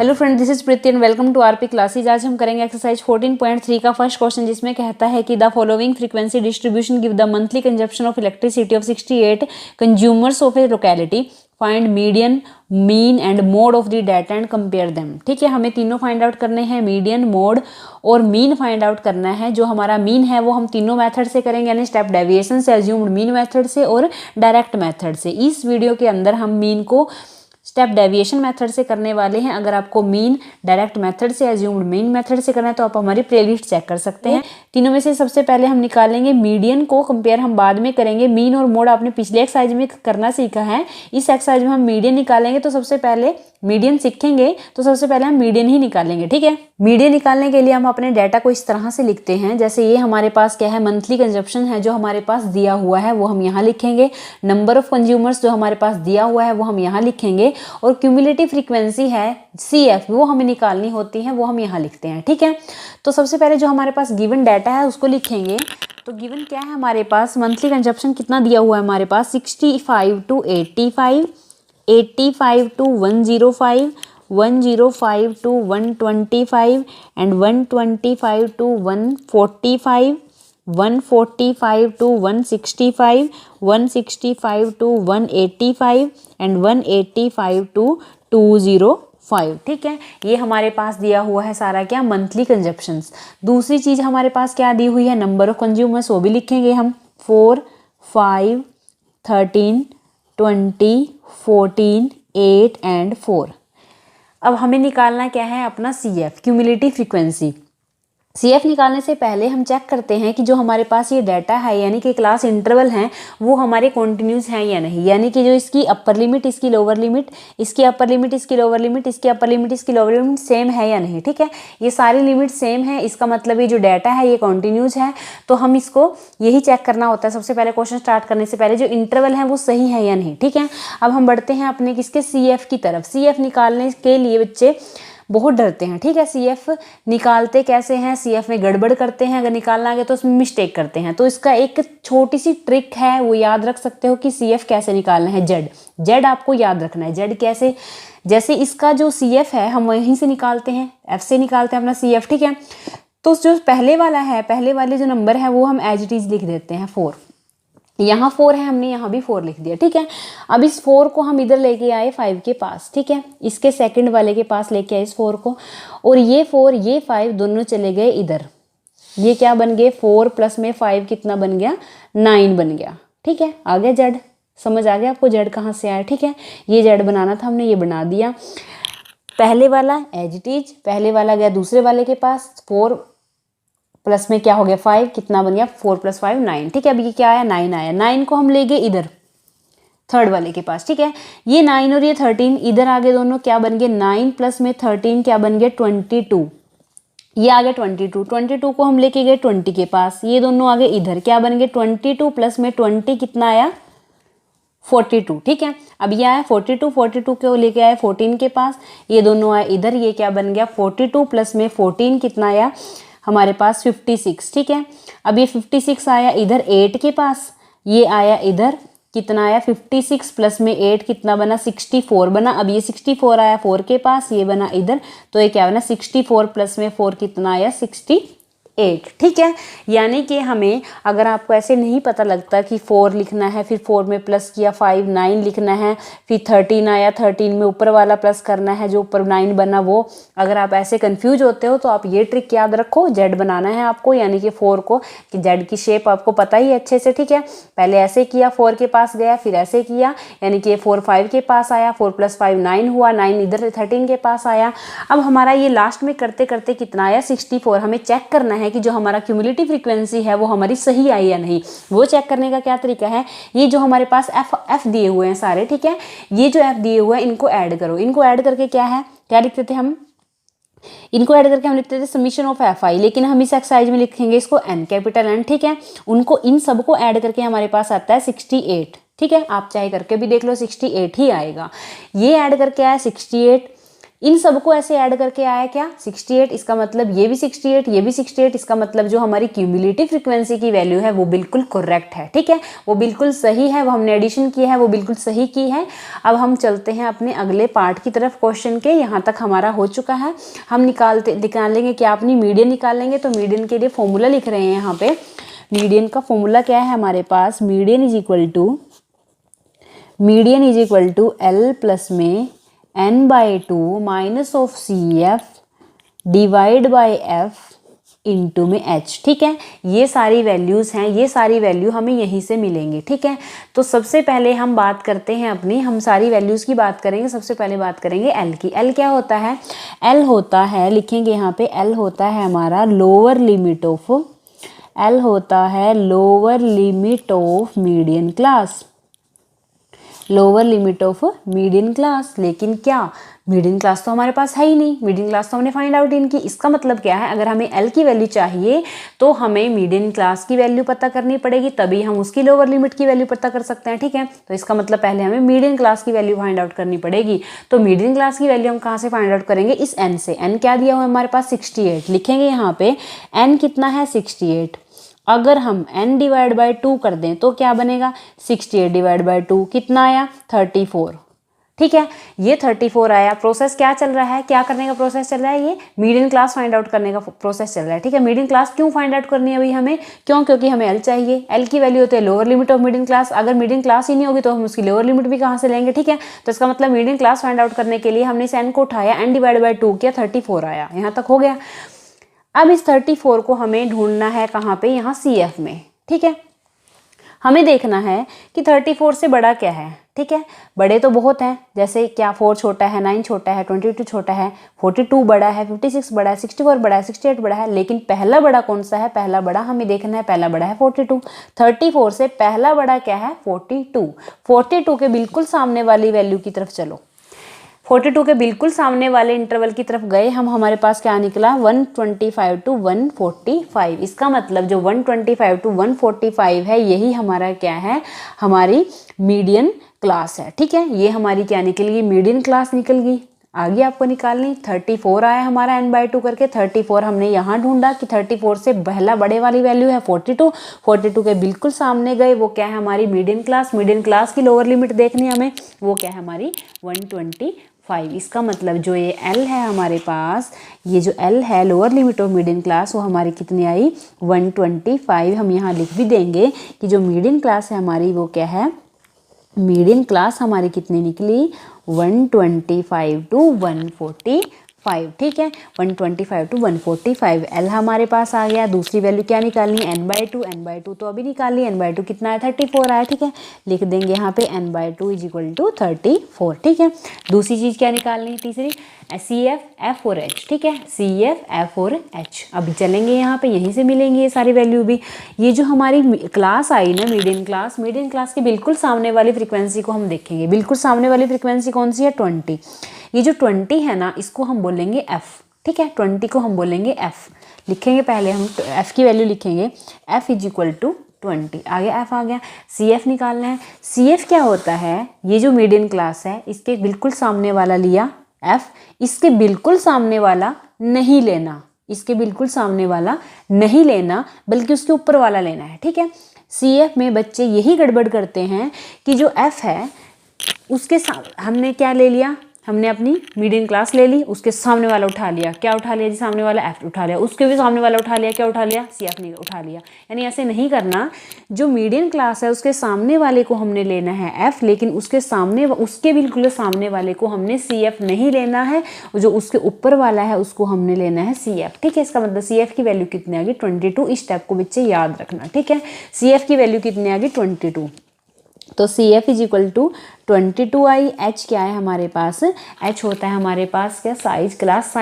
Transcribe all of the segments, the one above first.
Hello friend, this is Preeti and welcome to RP classes. आज हम करेंगे एक्सरसाइज 14.3 का फर्स्ट क्वेश्चन, जिसमें कहता है कि the following frequency distribution give the monthly consumption of elasticity of 68 consumers of A locality. Find median, mean and mode of the data and compare them. ठीक है, हमें तीनों फाइंड आउट करने हैं, मीडियन, मोड और मीन फाइंड आउट करना है। जो हमारा मीन है वो हम तीनों मेथड से करेंगे, यानी स्टेप डेविएशन से, अज्यूम्ड मीन मेथड से और डायरेक्ट मेथड से। इस वीडियो के अंदर हम मीन को स्टेप डेविएशन मेथड से करने वाले हैं। अगर आपको मीन डायरेक्ट मेथड से, अज्यूम्ड मीन मेथड से करना है तो आप हमारी प्लेलिस्ट चेक कर सकते हैं। तीनों में से सबसे पहले हम निकालेंगे मीडियन को, कंपेयर हम बाद में करेंगे। मीन और मोड आपने पिछले एक्सरसाइज में करना सीखा है, इस एक्सरसाइज में हम मीडियन निकालेंगे। तो सबसे पहले मीडियन सीखेंगे तो सबसे पहले हम मीडियन ही निकालेंगे। ठीक है, मीडियन निकालने के लिए हम अपने डाटा को इस तरह से लिखते हैं, जैसे ये हमारे पास क्या है, मंथली कंजप्शन है जो हमारे पास दिया हुआ है वो हम यहाँ लिखेंगे। नंबर ऑफ कंज्यूमर्स जो हमारे पास दिया हुआ है वो हम यहाँ लिखेंगे, और क्यूमुलेटिव फ्रीक्वेंसी है CF वो हमें निकालनी होती है, वो हम यहाँ लिखते हैं। ठीक है, तो सबसे पहले जो हमारे पास गिवन डाटा है उसको लिखेंगे। तो गिवन क्या है हमारे पास, मंथली कंजप्शन कितना दिया हुआ है हमारे पास, 65 to 85, 85 to 105, 105 to 125 and 125 to 145, 145 to 165, 165 to 185 and 185 to 205। ठीक है, ये हमारे पास दिया हुआ है सारा क्या, मंथली कंजप्शंस। दूसरी चीज़ हमारे पास क्या दी हुई है, नंबर ऑफ कंज्यूमर्स, वो भी लिखेंगे हम। 4, 5, 13, 20, 14, 8 एंड 4। अब हमें निकालना क्या है, अपना CF, क्यूमुलेटिव फ्रीक्वेंसी। CF निकालने से पहले हम चेक करते हैं कि जो हमारे पास ये डाटा है, यानी कि क्लास इंटरवल हैं, वो हमारे कॉन्टिन्यूस हैं या नहीं। यानी कि जो इसकी अपर लिमिट, इसकी लोअर लिमिट, इसकी अपर लिमिट, इसकी लोअर लिमिट, इसकी अपर लिमिट, इसकी लोअर लिमिट सेम है या नहीं। ठीक है, ये सारी लिमिट सेम है, इसका मतलब ये जो डाटा है ये कॉन्टिन्यूस है। तो हम इसको यही चेक करना होता है सबसे पहले, क्वेश्चन स्टार्ट करने से पहले, जो इंटरवल है वो सही है या नहीं। ठीक है, अब हम बढ़ते हैं अपने किसके, CF की तरफ। CF निकालने के लिए बच्चे बहुत डरते हैं। ठीक है, CF निकालते कैसे हैं, CF में गड़बड़ करते हैं, अगर निकालना आ गया तो उसमें मिस्टेक करते हैं। तो इसका एक छोटी सी ट्रिक है, वो याद रख सकते हो कि CF कैसे निकालना है। जेड आपको याद रखना है। जेड कैसे, जैसे इसका जो CF है हम वहीं से निकालते हैं, F से निकालते हैं अपना CF। ठीक है, तो जो पहले वाला है, पहले वाले जो नंबर है वो हम एज इट इज लिख देते हैं 4। यहाँ 4 है, हमने यहाँ भी 4 लिख दिया। ठीक है, अब इस 4 को हम इधर लेके आए 5 के पास। ठीक है, इसके सेकंड वाले के पास लेके आए इस 4 को, और ये 4 ये 5 दोनों चले गए इधर। ये क्या बन गए, 4 प्लस में 5 कितना बन गया, 9 बन गया। ठीक है, आ गया जेड, समझ आ गया आपको जेड कहाँ से आया। ठीक है, ये जेड बनाना था, हमने ये बना दिया। पहले वाला एज इट इज, पहले वाला गया दूसरे वाले के पास, 4 प्लस में क्या हो गया 5, कितना बन गया, 4 + 5 9। ठीक है, अब ये क्या आया, 9 आया। 9 को हम ले गए इधर थर्ड वाले के पास। ठीक है, ये 9 और ये 13 इधर आ गए, दोनों क्या बन गए, 9 प्लस में 13 क्या बन गया, 22। ये आ गया 22। 22 को हम लेके गए 20 के पास, ये दोनों आ गए इधर, क्या बन गए, 22 प्लस में 20 कितना आया, 42। ठीक है, अब ये आया 42, 42 को लेके आए 14 के पास, ये दोनों आए इधर, ये क्या बन गया, 42 प्लस में 14 कितना आया हमारे पास, 56। ठीक है, अब ये 56 आया इधर 8 के पास, ये आया इधर कितना आया, 56 प्लस में 8 कितना बना, 64 बना। अब ये 64 आया 4 के पास, ये बना इधर, तो ये क्या बना, 64 प्लस में 4 कितना आया, 68। ठीक है, यानी कि हमें, अगर आपको ऐसे नहीं पता लगता कि 4 लिखना है, फिर 4 में प्लस किया 5, 9 लिखना है, फिर 13 आया, 13 में ऊपर वाला प्लस करना है, जो ऊपर 9 बना वो, अगर आप ऐसे कंफ्यूज होते हो तो आप ये ट्रिक याद रखो। जेड बनाना है आपको, यानी कि 4 को, कि जेड की शेप आपको पता ही है अच्छे से। ठीक है, पहले ऐसे किया, 4 के पास गया, फिर ऐसे किया, यानी कि 4 5 के पास आया, 4 + 5 9 हुआ, 9 इधर 13 के पास आया। अब हमारा ये लास्ट में करते करते कितना आया, 64। हमें चेक करना है कि जो हमारा क्यूमुलेटिव फ्रीक्वेंसी है वो हमारी सही आई या नहीं। वो चेक करने का क्या तरीका है, ये जो हमारे पास F दिए हुए हैं सारे, ठीक है, ये जो F दिए हुए हैं इनको ऐड करो। इनको ऐड करके क्या है, क्या लिखते थे हम, इनको ऐड करके हम लिखते थे समीशन ऑफ FI, लेकिन हम इस एक्सरसाइज में लिखेंगे इसको N, कैपिटल N। ठीक है, उनको इन सबको ऐड करके हमारे पास आता है 68। ठीक है, आप चाहे करके भी देख लो, 68 ही आएगा। ये ऐड करके आया 68, इन सबको ऐसे ऐड करके आया क्या 68, इसका मतलब ये भी 68, ये भी 68, इसका मतलब जो हमारी क्यूमुलेटिव फ्रीक्वेंसी की वैल्यू है वो बिल्कुल करेक्ट है, ठीक है, वो बिल्कुल सही है, वो हमने एडिशन किया है वो बिल्कुल सही की है। अब हम चलते हैं अपने अगले पार्ट की तरफ क्वेश्चन के, यहाँ तक हमारा हो चुका है। हम निकालेंगे क्या, अपनी मीडियन निकालेंगे। तो मीडियन के लिए फॉर्मूला लिख रहे हैं यहाँ पे। मीडियन का फॉर्मूला क्या है हमारे पास, median is equal to L plus में n/2 minus of C F divide by F into में h, ठीक है। ये सारी वैल्यूज़ हैं, ये सारी वैल्यू हमें यहीं से मिलेंगे, ठीक है। तो सबसे पहले हम बात करते हैं अपनी, हम सारी वैल्यूज़ की बात करेंगे। सबसे पहले बात करेंगे l की। l क्या होता है, l होता है, लिखेंगे यहाँ पे, l होता है हमारा लोअर लिमिट ऑफ, l होता है lower limit of median class, lower limit of median class. लेकिन क्या मीडियन क्लास तो हमारे पास है ही नहीं, मीडियन क्लास तो हमने फाइंड आउट इनकी। इसका मतलब क्या है, अगर हमें एल की वैल्यू चाहिए तो हमें मीडियन क्लास की वैल्यू पता करनी पड़ेगी, तभी हम उसकी लोअर लिमिट की वैल्यू पता कर सकते हैं, ठीक है। तो इसका मतलब पहले हमें मीडियन क्लास की वैल्यू फाइंड आउट करनी पड़ेगी। तो मीडियन क्लास की वैल्यू हम कहाँ से फाइंड आउट करेंगे, इस एन से। एन क्या दिया हुआ है हमारे पास 68, लिखेंगे यहाँ पे एन कितना है 68। अगर हम n डिवाइड बाई 2 कर दें तो क्या बनेगा, 68 डिवाइड बाई 2 कितना आया 34, ठीक है। ये 34 आया। प्रोसेस क्या चल रहा है, क्या करने का प्रोसेस चल रहा है, ये मीडियन क्लास फाइंड आउट करने का प्रोसेस चल रहा है, ठीक है। मीडियन क्लास क्यों फाइंड आउट करनी है अभी हमें, क्यों, क्योंकि हमें एल चाहिए। एल की वैल्यू होती है lower limit of median class. अगर मीडियन क्लास ही नहीं होगी तो हम उसकी लोअर लिमिट भी कहाँ से लेंगे, ठीक है। तो इसका मतलब मीडियन क्लास फाइंड आउट करने के लिए हमने इस एन को उठाया, एन डिवाइड बाई 2 किया, 34 आया। यहाँ तक हो गया। अब इस 34 को हमें ढूंढना है कहाँ पे, यहाँ सी एफ में, ठीक है। हमें देखना है कि 34 से बड़ा क्या है, ठीक है। बड़े तो बहुत हैं, जैसे क्या 4 छोटा है, 9 छोटा है, 22 छोटा है, 42 बड़ा है, 56 बड़ा है, 64 बड़ा है, 68 बड़ा है। लेकिन पहला बड़ा कौन सा है, पहला बड़ा हमें देखना है, पहला बड़ा है 42। 34 से पहला बड़ा क्या है 42। 42 के बिल्कुल सामने वाली वैल्यू की तरफ चलो। 42 के बिल्कुल सामने वाले इंटरवल की तरफ गए हम, हमारे पास क्या निकला 125 टू 145। इसका मतलब जो 125 टू 145 है यही हमारा क्या है, हमारी मीडियन क्लास है, ठीक है। ये हमारी क्या निकल गई, मीडियन क्लास निकल गई। आगे आपको निकालनी 34 आया हमारा n/2 करके। 34 हमने यहाँ ढूंढा कि 34 से पहला बड़े वाली वैल्यू है 42। 42 के बिल्कुल सामने गए, वो क्या है हमारी मीडियन क्लास। मीडियन क्लास की लोअर लिमिट देखनी है हमें, वो क्या है हमारी 125। इसका मतलब जो ये L है हमारे पास, ये जो L है lower limit of median class, वो हमारी कितनी आई 125। हम यहाँ लिख भी देंगे कि जो मीडियन क्लास है हमारी वो क्या है, मीडियन क्लास हमारी कितनी निकली 125 टू 145, ठीक है। 125 टू 145 L हमारे पास आ गया। दूसरी वैल्यू क्या निकालनी है n/2। n/2 तो अभी निकाली, n/2 कितना है 34 आया, ठीक है। लिख देंगे यहाँ पे n/2 इज इक्वल टू 34, ठीक है। दूसरी चीज़ क्या निकालनी है, तीसरी CF F और H, ठीक है। CF F और H अभी चलेंगे यहाँ पे, यहीं से मिलेंगे ये सारी वैल्यू भी। ये जो हमारी क्लास आई ना मीडियन क्लास, मीडियन क्लास के बिल्कुल सामने वाली फ्रीक्वेंसी को हम देखेंगे। बिल्कुल सामने वाली फ्रीक्वेंसी कौन सी है 20। ये जो 20 है ना, इसको हम बोलेंगे F, ठीक है। 20 को हम बोलेंगे F। लिखेंगे पहले हम F की वैल्यू लिखेंगे, F इज इक्वल टू 20। आगे F आ गया। CF निकालना है। CF क्या होता है, ये जो मीडियन क्लास है इसके बिल्कुल सामने वाला लिया F, इसके बिल्कुल सामने वाला नहीं लेना, इसके बिल्कुल सामने वाला नहीं लेना, बल्कि उसके ऊपर वाला लेना है, ठीक है। CF में बच्चे यही गड़बड़ करते हैं कि जो F है उसके हमने क्या ले लिया, हमने अपनी मीडियन क्लास ले ली, उसके सामने वाला उठा लिया, क्या उठा लिया जी, सामने वाला F उठा लिया, उसके भी सामने वाला उठा लिया, क्या उठा लिया CF नहीं उठा लिया। यानी ऐसे नहीं करना, जो मीडियन क्लास है उसके सामने वाले को हमने लेना है F, लेकिन उसके सामने, उसके बिल्कुल सामने वाले को हमने CF नहीं लेना है, जो उसके ऊपर वाला है उसको हमने लेना है CF, ठीक है। इसका मतलब CF की वैल्यू कितनी आ गई 22। इस स्टेप को बच्चे याद रखना, ठीक है। CF की वैल्यू कितनी आ गई 22। तो CF is equal to 22 I. H क्या है हमारे पास, H होता है हमारे पास क्या साइज क्लास,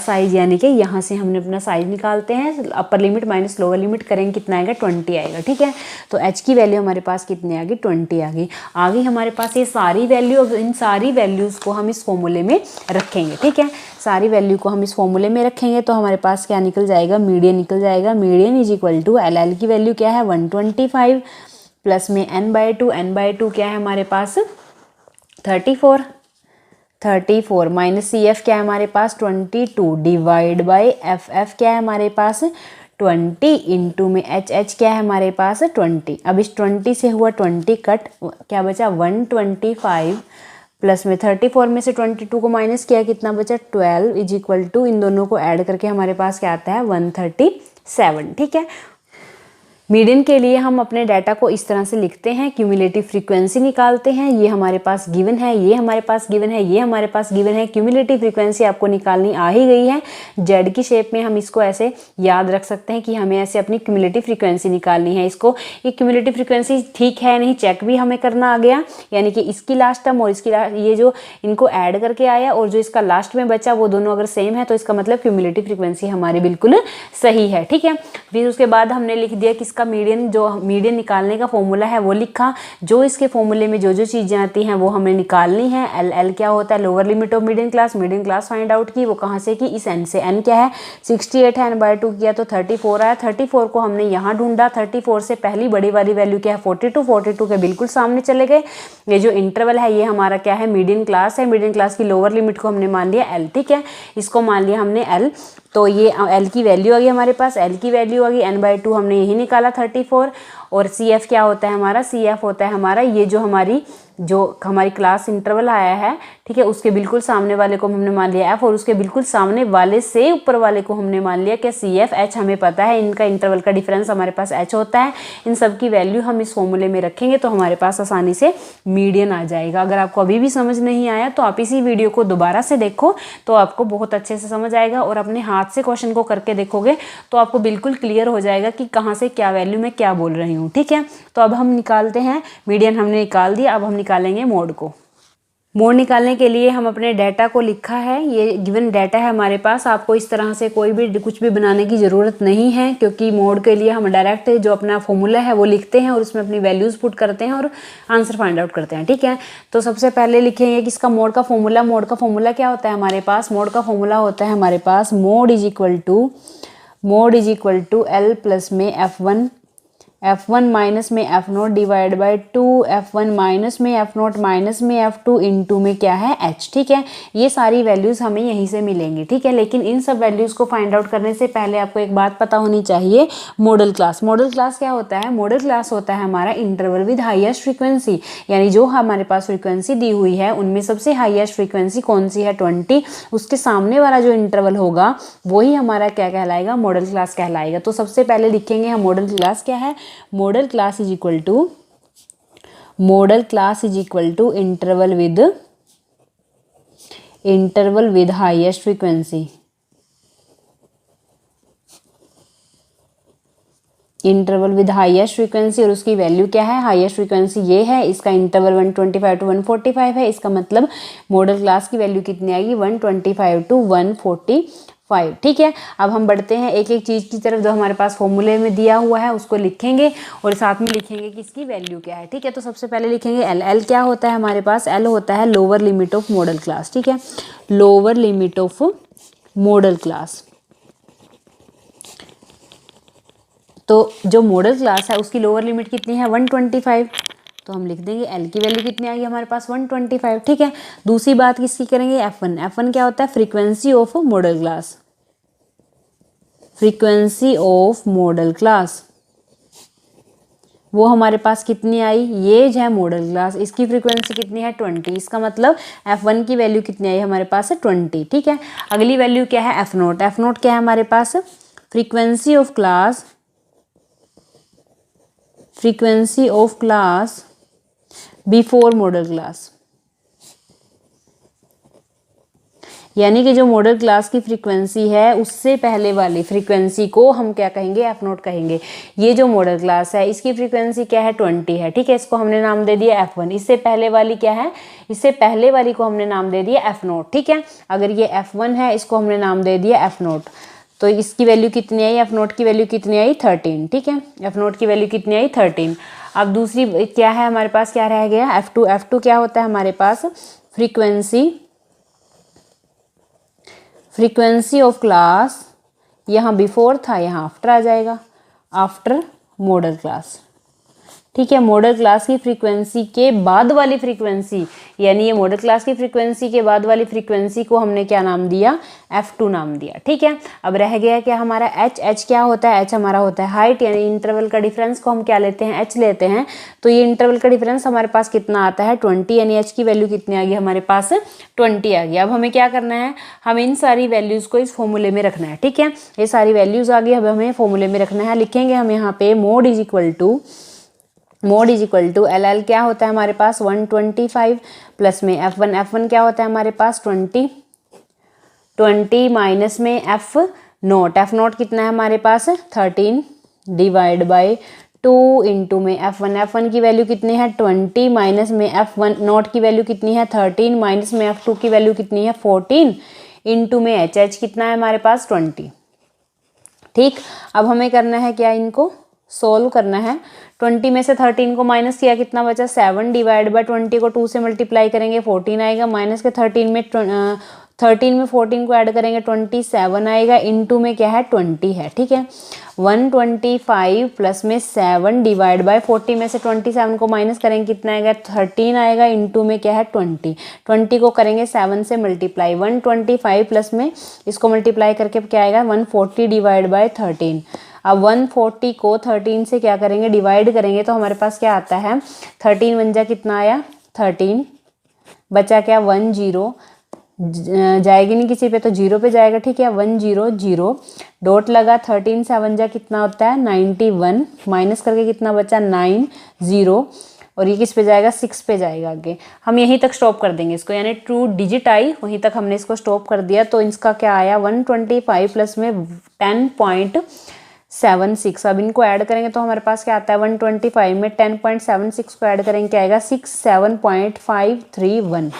साइज यानी कि यहाँ से हमने अपना साइज निकालते हैं, upper limit minus lower limit करेंगे, कितना आएगा 20 आएगा, ठीक है। तो H की वैल्यू हमारे पास कितनी आ गई 20 आ गई। आगे हमारे पास ये सारी वैल्यू, इन सारी वैल्यूज़ को हम इस फॉर्मूले में रखेंगे, ठीक है। सारी वैल्यू को हम इस फॉर्मूले में रखेंगे तो हमारे पास क्या निकल जाएगा, मीडियन निकल जाएगा। Median is equal to LL की वैल्यू क्या है 125 प्लस में n/2 क्या है हमारे पास 34। 34 माइनस सी एफ क्या है हमारे पास 22 डिवाइड बाई एफ एफ क्या है हमारे पास 20 इंटू में एच एच क्या है हमारे पास 20। अब इस 20 से हुआ 20 कट, क्या बचा 125 प्लस में 34 में से 22 को माइनस किया कितना बचा 12 इज इक्वल टू इन दोनों को ऐड करके हमारे पास क्या आता है 137। ठीक है, मीडियन के लिए हम अपने डाटा को इस तरह से लिखते हैं, क्यूमुलेटिव फ्रीक्वेंसी निकालते हैं, ये हमारे पास गिवन है, ये हमारे पास गिवन है, ये हमारे पास गिवन है। क्यूमुलेटिव फ्रीक्वेंसी आपको निकालनी आ ही गई है, जेड की शेप में हम इसको ऐसे याद रख सकते हैं कि हमें ऐसे अपनी क्यूमुलेटिव फ्रीक्वेंसी निकालनी है। इसको ये क्यूमुलेटिव फ्रीक्वेंसी ठीक है नहीं चेक भी हमें करना आ गया, यानी कि इसकी लास्ट टर्म और इसकी ये जो इनको ऐड करके आया और जो इसका लास्ट में बचा वो दोनों अगर सेम है तो इसका मतलब क्यूमुलेटिव फ्रीक्वेंसी हमारी बिल्कुल सही है। ठीक है, फिर उसके बाद हमने लिख दिया कि इसका मीडियन, जो मीडियन निकालने का फॉर्मूला है वो लिखा, जो इसके फॉर्मूले में जो चीजें आती हैं वो हमें निकालनी है। एल एल क्या होता है lower limit of median class find out की, वो कहाँ से की इस एन से। एन क्या है 68 है, n/2 किया तो 34 आया। 34 को हमने यहाँ ढूंढा, 34 से पहली बड़ी वाली वैल्यू क्या है 42, 42 के बिल्कुल सामने चले गए। ये जो इंटरवल है ये हमारा क्या है मीडियन क्लास है, मीडियन क्लास की लोअर लिमिट को हमने मान लिया एल। ठीक है, इसको मान लिया हमने एल, तो ये एल की वैल्यू आ गई हमारे पास, एल की वैल्यू आ गई n/2 हमने यही निकाला 34। और सी एफ क्या होता है हमारा, सी एफ होता है हमारा ये जो हमारी क्लास इंटरवल आया है, ठीक है, उसके बिल्कुल सामने वाले को हमने मान लिया एफ और उसके बिल्कुल सामने वाले से ऊपर वाले को हमने मान लिया क्या सी एफ। एच हमें पता है, इनका इंटरवल का डिफरेंस हमारे पास एच होता है। इन सब की वैल्यू हम इस फॉर्मूले में रखेंगे तो हमारे पास आसानी से मीडियन आ जाएगा। अगर आपको अभी भी समझ नहीं आया तो आप इसी वीडियो को दोबारा से देखो तो आपको बहुत अच्छे से समझ आएगा, और अपने हाथ से क्वेश्चन को करके देखोगे तो आपको बिल्कुल क्लियर हो जाएगा कि कहाँ से क्या वैल्यू मैं क्या बोल रही हूँ। ठीक है, तो अब हम निकालते हैं, मीडियन हमने निकाल दिया, अब हम निकालेंगे मोड को। मोड निकालने के लिए हम अपने डाटा को लिखा है, ये गिवन डाटा है हमारे पास। आपको इस तरह से कोई भी कुछ भी बनाने की ज़रूरत नहीं है, क्योंकि मोड के लिए हम डायरेक्ट जो अपना फॉर्मूला है वो लिखते हैं और उसमें अपनी वैल्यूज़ पुट करते हैं और आंसर फाइंड आउट करते हैं। ठीक है, तो सबसे पहले लिखेंगे कि इसका मोड का फॉर्मूला। मोड का फॉर्मूला क्या होता है हमारे पास, मोड का फॉर्मूला होता है हमारे पास mode is equal to L plus में F1 माइनस में F0 divide by 2, F1 minus में F0 माइनस में F2 इंटू में क्या है H। ठीक है, ये सारी वैल्यूज़ हमें यहीं से मिलेंगी। ठीक है, लेकिन इन सब वैल्यूज़ को फाइंड आउट करने से पहले आपको एक बात पता होनी चाहिए, मॉडल क्लास। मॉडल क्लास क्या होता है, मॉडल क्लास होता है हमारा इंटरवल विद हाईएस्ट फ्रीक्वेंसी, यानी जो हमारे पास फ्रीक्वेंसी दी हुई है उनमें सबसे हाईएस्ट फ्रीक्वेंसी कौन सी है 20, उसके सामने वाला जो इंटरवल होगा वही हमारा क्या कहलाएगा, मॉडल क्लास कहलाएगा। तो सबसे पहले लिखेंगे हम मॉडल क्लास क्या है, modal class is equal to interval with highest frequency. Interval with highest frequency और उसकी वैल्यू क्या है, हाईएस्ट फ्रीक्वेंसी ये है, इसका इंटरवल 125 टू 145 है। इसका मतलब मॉडल क्लास की वैल्यू कितनी आएगी 125 टू 145। ठीक है, अब हम बढ़ते हैं एक एक चीज़ की तरफ जो हमारे पास फॉर्मूले में दिया हुआ है उसको लिखेंगे और साथ में लिखेंगे कि इसकी वैल्यू क्या है। ठीक है, तो सबसे पहले लिखेंगे एल। एल क्या होता है हमारे पास, एल होता है lower limit of model class. ठीक है, lower limit of model class. तो जो मॉडल क्लास है उसकी लोअर लिमिट कितनी है 125, तो हम लिख देंगे एल की वैल्यू कितनी आएगी हमारे पास 125। ठीक है, दूसरी बात किसकी करेंगे F1। F1 क्या होता है frequency of model class, frequency of model class वो हमारे पास कितनी आई, ये जो है मॉडल क्लास, इसकी फ्रीक्वेंसी कितनी है 20, इसका मतलब F1 की वैल्यू कितनी आई हमारे पास है 20। ठीक है, अगली वैल्यू क्या है F0। F0 क्या है हमारे पास frequency of class before modal class, यानी कि जो मॉडल क्लास की फ्रीक्वेंसी है उससे पहले वाली फ्रीक्वेंसी को हम क्या कहेंगे F0 कहेंगे। ये जो मॉडल क्लास है इसकी फ्रीक्वेंसी क्या है 20 है। ठीक है, इसको हमने नाम दे दिया F1। इससे पहले वाली क्या है, इससे पहले वाली को हमने नाम दे दिया F0। ठीक है, अगर ये F1 है इसको हमने नाम दे दिया F0, तो इसकी वैल्यू कितनी आई, F0 की वैल्यू कितनी आई 13। ठीक है, F0 की वैल्यू कितनी आई 13। अब दूसरी क्या है हमारे पास, क्या रह गया F2। F2 क्या होता है हमारे पास फ्रीक्वेंसी ऑफ क्लास, यहाँ बिफोर था यहाँ आफ्टर आ जाएगा, आफ्टर मॉडल क्लास। ठीक है। मॉडल क्लास की फ्रीक्वेंसी के बाद वाली फ्रीक्वेंसी, यानी ये मॉडल क्लास की फ्रीक्वेंसी के बाद वाली फ्रीक्वेंसी को हमने क्या नाम दिया, f2 नाम दिया। ठीक है। अब रह गया क्या हमारा h क्या होता है, h हमारा होता है हाइट, यानी इंटरवल का डिफरेंस को हम क्या लेते हैं, h लेते हैं। तो ये इंटरवल का डिफरेंस हमारे पास कितना आता है 20, यानी h की वैल्यू कितनी आ गई हमारे पास 20 आ गई। अब हमें क्या करना है, हमें इन सारी वैल्यूज़ को इस फॉर्मूले में रखना है। ठीक है, ये सारी वैल्यूज़ आ गई, अब हमें फॉर्मूले में रखना है। लिखेंगे हम यहाँ पे mode is equal to L L क्या होता है हमारे पास 125 प्लस में f1 क्या होता है हमारे पास 20 माइनस में f नोट कितना है हमारे पास 13 डिवाइड बाई 2 इंटू में f1 की वैल्यू कितनी है 20 माइनस में f1 नोट की वैल्यू कितनी है 13 माइनस में f2 की वैल्यू कितनी है 14 इंटू में h कितना है हमारे पास 20। ठीक, अब हमें करना है क्या, इनको सोल्व करना है। 20 में से 13 को माइनस किया, कितना बचा 7 डिवाइड बाय 20 को 2 से मल्टीप्लाई करेंगे 14 आएगा, माइनस के 13 में 14 को ऐड करेंगे 27 आएगा, इनटू में क्या है 20 है। ठीक है, 125 प्लस में 7 डिवाइड बाय 40 में से 27 को माइनस करेंगे कितना आएगा 13 आएगा, इनटू में क्या है 20 को करेंगे 7 से मल्टीप्लाई, 125 प्लस में इसको मल्टीप्लाई करके क्या आएगा 140 डिवाइड बाय 13। अब 140 को 13 से क्या करेंगे डिवाइड करेंगे तो हमारे पास क्या आता है 13 वन जा कितना आया 13, बचा क्या 10 जाएगी नहीं किसी पे तो 0 पे जाएगा। ठीक है, 100 डॉट लगा 13 7 जा कितना होता है 91, माइनस करके कितना बचा 90 और ये किस पे जाएगा 6 पे जाएगा आगे। हम यहीं तक स्टॉप कर देंगे इसको, यानी 2 डिजिट आई वहीं तक हमने इसको स्टॉप कर दिया। तो इसका क्या आया 125 प्लस में 10.76। अब इनको ऐड करेंगे तो हमारे पास क्या आता है 125 में 10.76 को ऐड करेंगे क्या आएगा 67.531,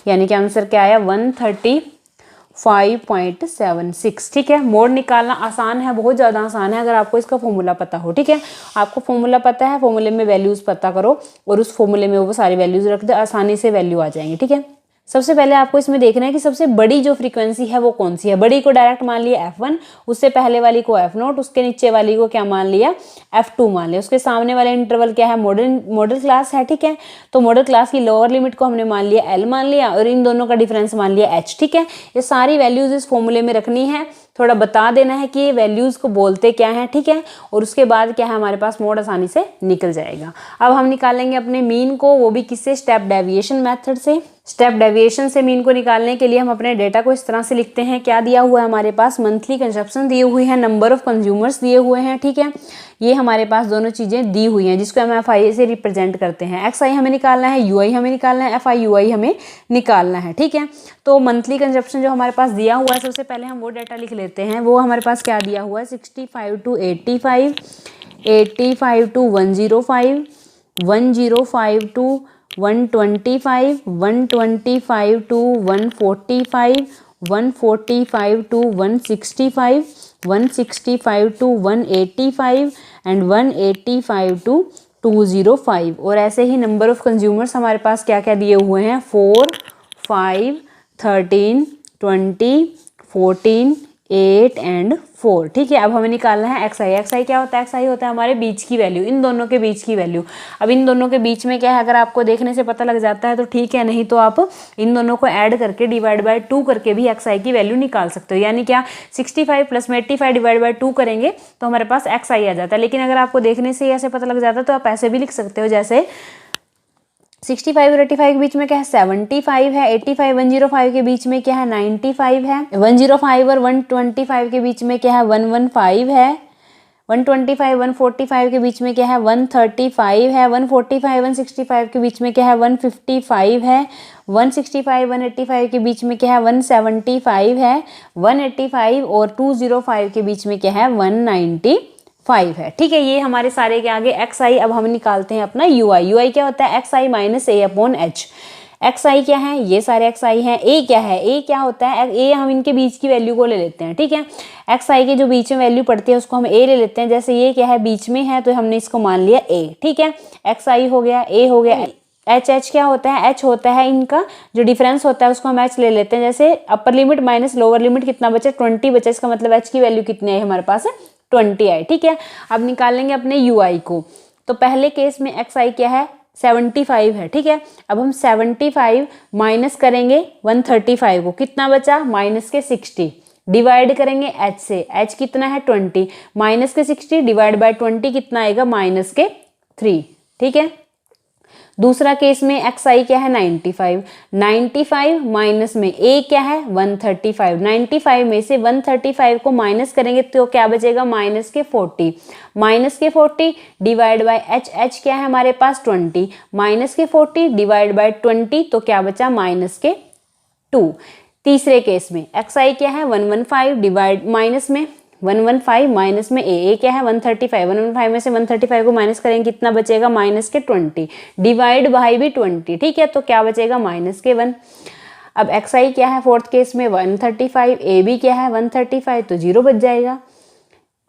यानी कि आंसर क्या आया 135.76। ठीक है, मोड निकालना आसान है, बहुत ज़्यादा आसान है अगर आपको इसका फॉर्मूला पता हो। ठीक है, आपको फॉर्मूला पता है, फॉर्मूले में वैल्यूज़ पता करो और उस फॉर्मूले में वो सारी वैल्यूज़ रख दे, आसानी से वैल्यू आ जाएंगे। ठीक है, सबसे पहले आपको इसमें देखना है कि सबसे बड़ी जो फ्रीक्वेंसी है वो कौन सी है। बड़ी को डायरेक्ट मान लिया f1, उससे पहले वाली को f0, उसके नीचे वाली को क्या मान लिया f2 मान लिया, उसके सामने वाले इंटरवल क्या है मॉडल क्लास है। ठीक है, तो मॉडल क्लास की लोअर लिमिट को हमने मान लिया l मान लिया और इन दोनों का डिफरेंस मान लिया h। ठीक है, ये सारी वैल्यूज इस फॉर्मूले में रखनी है, थोड़ा बता देना है कि ये वैल्यूज़ को बोलते क्या हैं। ठीक है, और उसके बाद क्या है हमारे पास मोड आसानी से निकल जाएगा। अब हम निकालेंगे अपने मीन को, वो भी किससे, स्टेप डेविएशन मेथड से। स्टेप डेविएशन से मीन को निकालने के लिए हम अपने डेटा को इस तरह से लिखते हैं, क्या दिया हुआ है हमारे पास मंथली कंजप्शन दिए हुए हैं, नंबर ऑफ कंज्यूमर्स दिए हुए हैं। ठीक है, ये हमारे पास दोनों चीज़ें दी हुई हैं जिसको हम FI से रिप्रेजेंट करते हैं। XI हमें निकालना है, UI हमें निकालना है, FI UI हमें निकालना है। ठीक है, तो मंथली कंजप्शन जो हमारे पास दिया हुआ है, सबसे पहले हम वो डाटा लिख लेते हैं। वो हमारे पास क्या दिया हुआ है 65 to 85, 85 to 105, 105 to 125, 125 to 145, 145 to 165, 165 to 185 and 185 to 205। और ऐसे ही नंबर ऑफ कंज्यूमर्स हमारे पास क्या क्या दिए हुए हैं 4, 5, 13, 20, 14, 8 एंड 4। ठीक है, अब हमें निकालना है XI क्या होता है, XI होता है हमारे बीच की वैल्यू, इन दोनों के बीच की वैल्यू। अब इन दोनों के बीच में क्या है, अगर आपको देखने से पता लग जाता है तो ठीक है, नहीं तो आप इन दोनों को ऐड करके डिवाइड बाय 2 करके भी XI की वैल्यू निकाल सकते हो। यानी क्या 65 प्लस में 85 डिवाइड बाय 2 करेंगे तो हमारे पास XI आ जाता है। लेकिन अगर आपको देखने से ऐसे पता लग जाता है तो आप ऐसे भी लिख सकते हो, जैसे 65 और 85 के बीच में क्या है 75 है, 85 105 के बीच में क्या है 95 है, 105 और 125 के बीच में क्या है 115 है, 125 145 के बीच में क्या है 135 है, 145 165 के बीच में क्या है 155 है, 165 185 के बीच में क्या है 175 है, 185 और 205 के बीच में क्या है 195 है। ठीक है, ये हमारे सारे के आगे XI। अब हम निकालते हैं अपना UI क्या होता है XI माइनस A/H। XI क्या है, ये सारे XI हैं। A क्या है, A क्या होता है, A हम इनके बीच की वैल्यू को ले लेते हैं। ठीक है, XI के जो बीच में वैल्यू पड़ती है उसको हम A ले लेते हैं। जैसे ये क्या है बीच में है तो हमने इसको मान लिया A। ठीक है, XI हो गया, A हो गया। H क्या होता है, H होता है इनका जो डिफरेंस होता है उसको हम H ले लेते हैं। जैसे upper limit minus lower limit कितना बचा 20 बचा, इसका मतलब H की वैल्यू कितनी आई हमारे पास 20 आई। ठीक है, अब निकालेंगे अपने UI को। तो पहले केस में एक्स आई क्या है 75 है, ठीक है। अब हम 75 माइनस करेंगे 135 को, कितना बचा माइनस के 60, डिवाइड करेंगे एच से, एच कितना है 20, माइनस के 60 डिवाइड बाय 20 कितना आएगा माइनस के 3, ठीक है। दूसरा केस में एक्स आई क्या है 95, 95 माइनस में ए क्या है 135, 95 में से 135 को माइनस करेंगे तो क्या बचेगा माइनस के 40, माइनस के 40 डिवाइड बाय एच, एच क्या है हमारे पास 20, माइनस के 40 डिवाइड बाय 20 तो क्या बचा माइनस के 2। तीसरे केस में एक्स आई क्या है 115 डिवाइड माइनस में 115 माइनस में ए क्या है 135, 115 में से 135 को माइनस करेंगे कितना बचेगा माइनस के 20, डिवाइड बाई भी 20, ठीक है। तो क्या बचेगा माइनस के 1। अब एक्स आई क्या है फोर्थ केस में 135, ए भी क्या है 135, तो 0 बच जाएगा।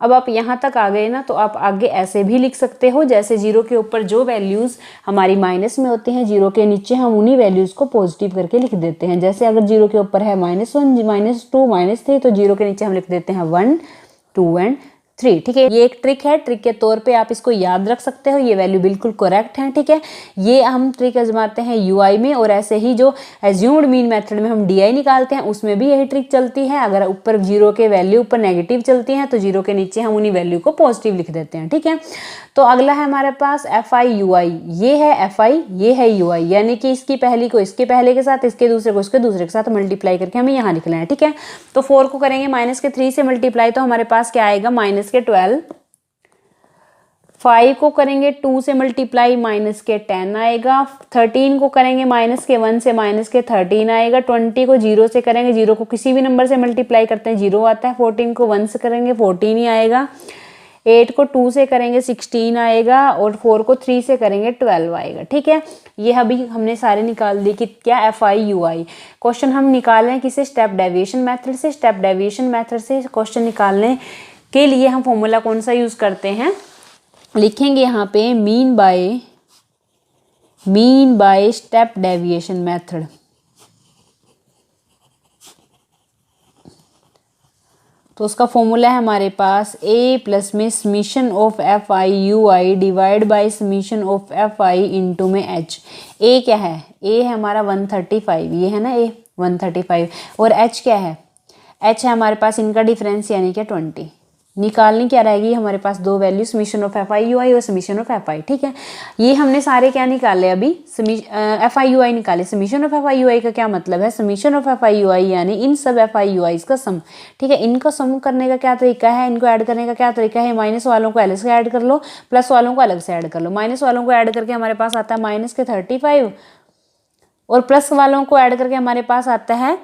अब आप यहाँ तक आ गए ना, तो आप आगे ऐसे भी लिख सकते हो जैसे 0 के ऊपर जो वैल्यूज़ हमारी माइनस में होती हैं 0 के नीचे हम उन्हीं वैल्यूज़ को पॉजिटिव करके लिख देते हैं। जैसे अगर 0 के ऊपर है -1, -2, -3 तो 0 के नीचे हम लिख देते हैं 1, 2 एंड 3, ठीक है। ये एक ट्रिक है, ट्रिक के तौर पे आप इसको याद रख सकते हो, ये वैल्यू बिल्कुल करेक्ट है, ठीक है। ये हम ट्रिक आजमाते हैं यूआई में, और ऐसे ही जो एज्यूम्ड मीन मेथड में हम डीआई निकालते हैं उसमें भी यही ट्रिक चलती है। अगर ऊपर 0 के वैल्यू ऊपर नेगेटिव चलती हैं तो 0 के नीचे हम उन्हीं वैल्यू को पॉजिटिव लिख देते हैं, ठीक है। तो अगला है हमारे पास एफ आई यू आई, ये है एफ आई, ये है यू आई, यानी कि इसकी पहली को इसके पहले के साथ, इसके दूसरे को इसके दूसरे के साथ मल्टीप्लाई करके हमें यहाँ लिखना है, ठीक है। तो 4 को करेंगे माइनस के 3 से मल्टीप्लाई तो हमारे पास क्या आएगा माइनस के 12, 5 को करेंगे 2 से मल्टीप्लाई माइनस के 10 आएगा, 13 को करेंगे माइनस के 1 से माइनस के 13 आएगा, 20 को 0 से करेंगे, 0 को किसी भी नंबर से मल्टीप्लाई करते हैं 0 आता है, 14 को 1 से करेंगे 14 ही आएगा, 8 को 2 से करेंगे 16 आएगा, और 4 को 3 से करेंगे 12 आएगा, ठीक है। ये अभी हमने सारे निकाल दिए कि क्या F I U I. Question हम निकाल रहे हैं किसे स्टेप डेविएशन मेथड से। स्टेप डेविएशन मेथड से क्वेश्चन निकालने के लिए हम फॉर्मूला कौन सा यूज़ करते हैं, लिखेंगे यहाँ पे mean by step deviation method. तो उसका फॉर्मूला है हमारे पास a प्लस में summation of F I U I divide by summation of F I into में h। a क्या है, a है हमारा 135, ये है ना a 135, और h क्या है, h है हमारे पास इनका डिफरेंस यानी कि 20। निकालनी क्या रहेगी हमारे पास दो value, summation of F I U I और समीशन ऑफ एफ आई, ठीक है। ये हमने सारे क्या निकाले अभी, एफ आई यू आई निकाले। Summation of F I U I का क्या मतलब है, summation of F I U I यानी इन सब एफ आई यू आई का सम, ठीक है। इनका सम करने का क्या तरीका है, इनको ऐड करने का क्या तरीका है, माइनस वालों को अलग से ऐड कर लो, प्लस वालों को अलग से ऐड कर लो। माइनस वालों को ऐड करके हमारे पास आता है माइनस के 35 और प्लस वालों को ऐड करके हमारे पास आता है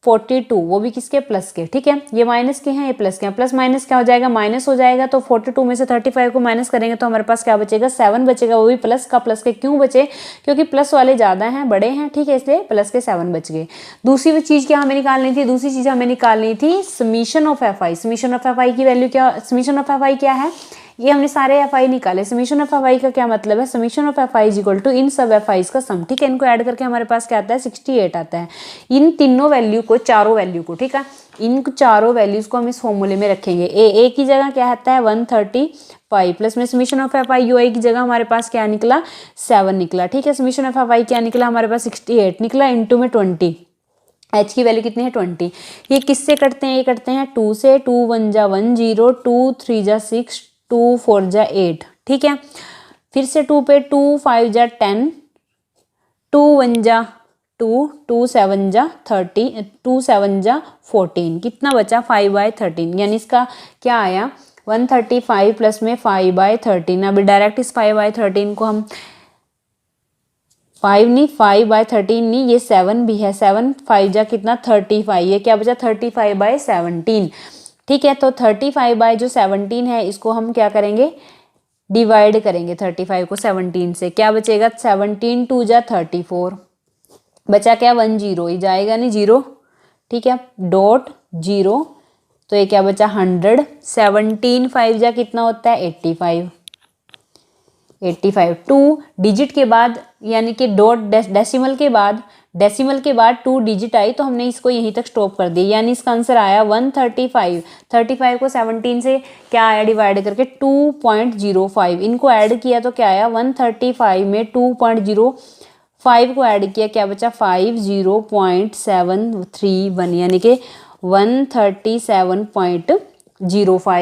42, वो भी किसके, प्लस के, ठीक है। ये माइनस के हैं, ये प्लस के हैं, प्लस माइनस क्या हो जाएगा, माइनस हो जाएगा। तो 42 में से 35 को माइनस करेंगे तो हमारे पास क्या बचेगा, 7 बचेगा, वो भी प्लस का। प्लस के क्यों बचे, क्योंकि प्लस वाले ज़्यादा हैं, बड़े हैं, ठीक है, इसलिए प्लस के 7 बच गए। दूसरी चीज़ क्या हमें निकालनी थी, दूसरी चीज़ हमें निकालनी थी summation of F I. Summation of F आई की वैल्यू क्या, समीशन ऑफ एफ आई क्या है, ये हमने सारे एफ आई निकाले। समीशन ऑफ एफ आई का क्या मतलब है, summation of F I is equal to इन सब एफ आईज का सम, ठीक है। इनको ऐड करके हमारे पास क्या आता है, 68 आता है। इन तीनों वैल्यू को, चारों वैल्यू को, ठीक है, इन चारों वैल्यूज को हम इस फॉर्मूले में रखेंगे। ए की जगह क्या आता है 135 प्लस में summation of F I U I की जगह हमारे पास क्या निकला 7 निकला, ठीक है। समीशन ऑफ एफ आई क्या निकला हमारे पास 68 निकला, इंटू में 20, एच की वैल्यू कितनी है 20। ये किससे कटते हैं, ये कटते हैं 2 से, 2 1 जा 1 0, 2 3 जा 6, 2 4 जा 8, ठीक है। फिर से 2 पे 2 5 जा 10, 2 1 जा 2, 2 7 जा 30, 2 7 जा 14, कितना बचा 5/13, यानी इसका क्या आया 135 प्लस में 5/13। अभी डायरेक्ट इस 5/13 को हम 5 नहीं, 5/13 नहीं, ये 7 भी है, 7 5 जा कितना 35, ये क्या बचा 35/17, ठीक है। तो 35 बाय जो 17 है इसको हम क्या करेंगे, डिवाइड करेंगे 35 को 17 से, क्या बचेगा 17 2 जा 34, बचा क्या 1 0, ये जाएगा नहीं 0, ठीक है, डॉट 0, तो ये क्या बचा 100, 17 5 जा कितना होता है 85, 85 2 डिजिट के बाद यानी कि डॉट डेसिमल के बाद 2 डिजिट आई तो हमने इसको यहीं तक स्टॉप कर दिया, यानी इसका आंसर आया 135। 35 को 17 से क्या आया डिवाइड करके 2.05, इनको ऐड किया तो क्या आया 135 में 2.05 को ऐड किया क्या बचा 50.731 यानी कि 137.05।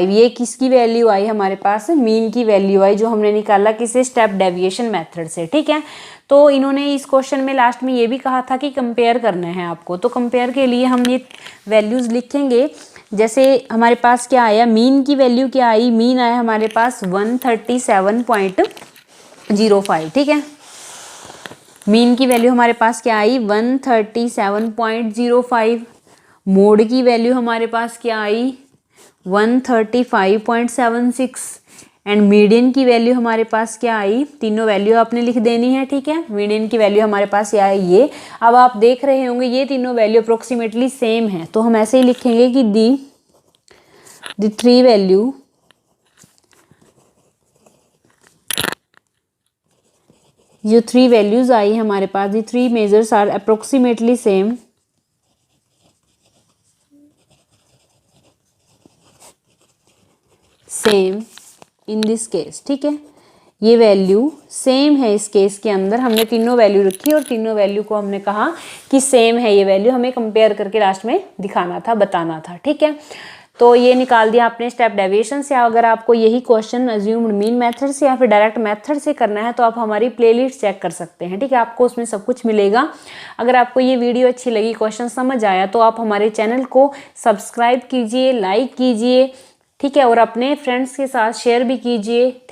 ये किसकी वैल्यू आई हमारे पास, मीन की वैल्यू आई जो हमने निकाला किसे, स्टेप डेविएशन मेथड से। ठीक है, तो इन्होंने इस क्वेश्चन में लास्ट में ये भी कहा था कि कंपेयर करना है आपको, तो कंपेयर के लिए हम ये वैल्यूज लिखेंगे। जैसे हमारे पास क्या आया, मीन की वैल्यू क्या आई, मीन आया हमारे पास 137.05। ठीक है, मीन की वैल्यू हमारे पास क्या आई 137.05। मोड की वैल्यू हमारे पास क्या आई 135.76 एंड मीडियन की वैल्यू हमारे पास क्या आई, तीनों वैल्यू आपने लिख देनी है। ठीक है, मीडियन की वैल्यू हमारे पास क्या है ये, अब आप देख रहे होंगे ये तीनों वैल्यू अप्रोक्सीमेटली सेम है, तो हम ऐसे ही लिखेंगे कि दी थ्री वैल्यू जो थ्री वैल्यूज आई हमारे पास, the three measures are approximately same in this case. ठीक है, ये वैल्यू सेम है इस केस के अंदर, हमने तीनों वैल्यू रखी और तीनों वैल्यू को हमने कहा कि सेम है ये वैल्यू, हमें कंपेयर करके लास्ट में दिखाना था, बताना था। ठीक है, तो ये निकाल दिया आपने स्टेप डेविएशन से। अगर आपको यही क्वेश्चन अज्यूम्ड मीन मेथड से या फिर डायरेक्ट मेथड से करना है तो आप हमारी प्लेलिस्ट चेक कर सकते हैं। ठीक है, आपको उसमें सब कुछ मिलेगा। अगर आपको ये वीडियो अच्छी लगी, क्वेश्चन समझ आया, तो आप हमारे चैनल को सब्सक्राइब कीजिए, लाइक कीजिए। ठीक है, और अपने फ्रेंड्स के साथ शेयर भी कीजिए। थैंक